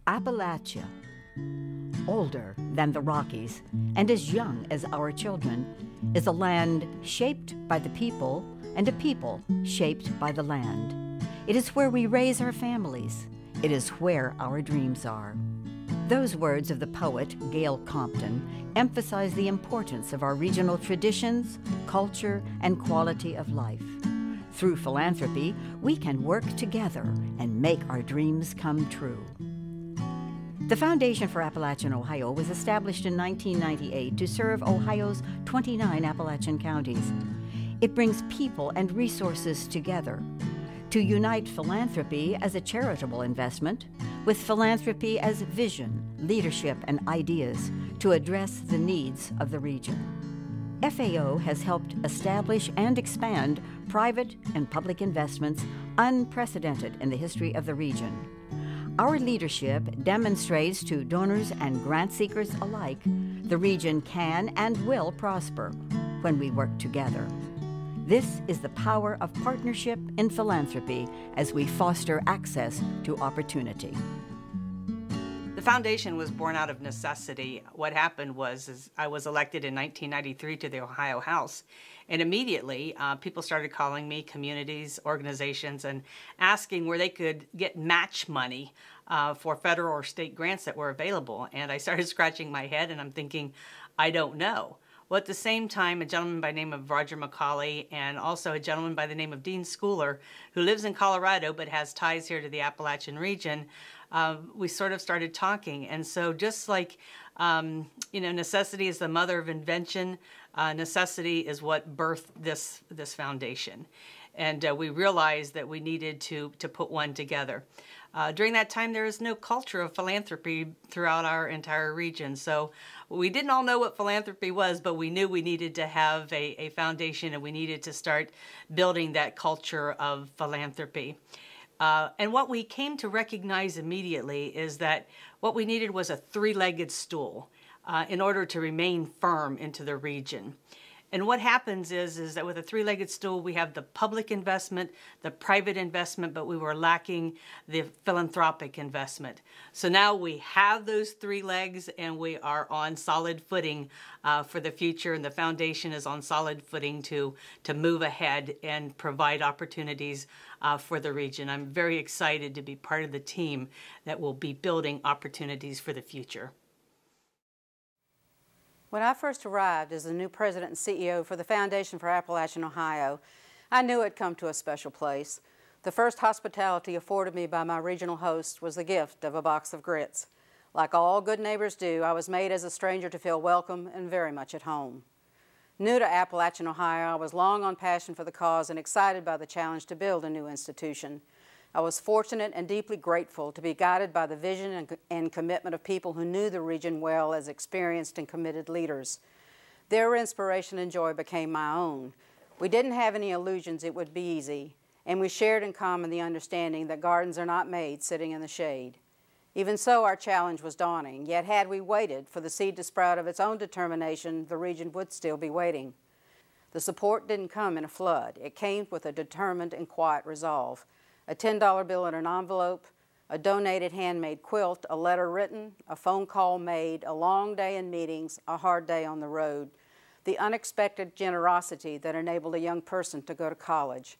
Appalachia, older than the Rockies and as young as our children, is a land shaped by the people and a people shaped by the land. It is where we raise our families. It is where our dreams are. Those words of the poet Gail Compton emphasize the importance of our regional traditions, culture, and quality of life. Through philanthropy, we can work together and make our dreams come true. The Foundation for Appalachian Ohio was established in 1998 to serve Ohio's 29 Appalachian counties. It brings people and resources together to unite philanthropy as a charitable investment with philanthropy as vision, leadership, and ideas to address the needs of the region. FAO has helped establish and expand private and public investments unprecedented in the history of the region. Our leadership demonstrates to donors and grant seekers alike the region can and will prosper when we work together. This is the power of partnership in philanthropy as we foster access to opportunity. The foundation was born out of necessity. What happened was I was elected in 1993 to the Ohio House, and immediately people started calling me, communities, organizations, and asking where they could get match money for federal or state grants that were available. And I started scratching my head, and I'm thinking, I don't know. Well, at the same time, a gentleman by the name of Roger McCauley and also a gentleman by the name of Dean Schooler, who lives in Colorado but has ties here to the Appalachian region, we sort of started talking. And so just like, necessity is the mother of invention, necessity is what birthed this foundation. And we realized that we needed to put one together. During that time, there was no culture of philanthropy throughout our entire region. So we didn't all know what philanthropy was, but we knew we needed to have a foundation and we needed to start building that culture of philanthropy. And what we came to recognize immediately is that what we needed was a three-legged stool in order to remain firm into the region. And what happens is that with a three-legged stool, we have the public investment, the private investment, but we were lacking the philanthropic investment. So now we have those three legs and we are on solid footing for the future, and the foundation is on solid footing to move ahead and provide opportunities for the region. I'm very excited to be part of the team that will be building opportunities for the future. When I first arrived as the new president and CEO for the Foundation for Appalachian Ohio, I knew it'd come to a special place. The first hospitality afforded me by my regional host was the gift of a box of grits. Like all good neighbors do, I was made as a stranger to feel welcome and very much at home. New to Appalachian Ohio, I was long on passion for the cause and excited by the challenge to build a new institution. I was fortunate and deeply grateful to be guided by the vision and commitment of people who knew the region well as experienced and committed leaders. Their inspiration and joy became my own. We didn't have any illusions it would be easy, and we shared in common the understanding that gardens are not made sitting in the shade. Even so, our challenge was daunting, yet had we waited for the seed to sprout of its own determination, the region would still be waiting. The support didn't come in a flood. It came with a determined and quiet resolve. A $10 bill in an envelope, a donated handmade quilt, a letter written, a phone call made, a long day in meetings, a hard day on the road, the unexpected generosity that enabled a young person to go to college.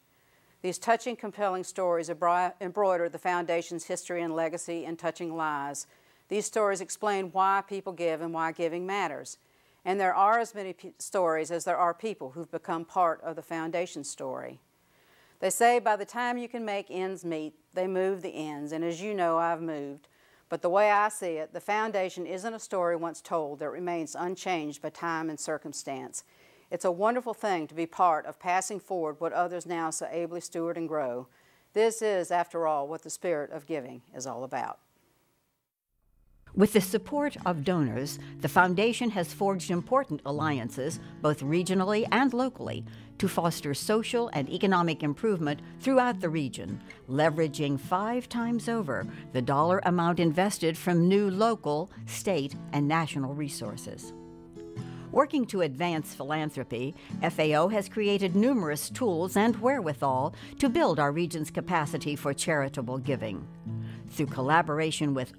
These touching, compelling stories embroider the Foundation's history and legacy in touching lives. These stories explain why people give and why giving matters. And there are as many stories as there are people who've become part of the Foundation story. They say by the time you can make ends meet, they move the ends, and as you know, I've moved. But the way I see it, the Foundation isn't a story once told that remains unchanged by time and circumstance. It's a wonderful thing to be part of passing forward what others now so ably steward and grow. This is, after all, what the spirit of giving is all about. With the support of donors, the Foundation has forged important alliances, both regionally and locally, to foster social and economic improvement throughout the region, leveraging 5 times over the dollar amount invested from new local, state, and national resources. Working to advance philanthropy, FAO has created numerous tools and wherewithal to build our region's capacity for charitable giving. Through collaboration with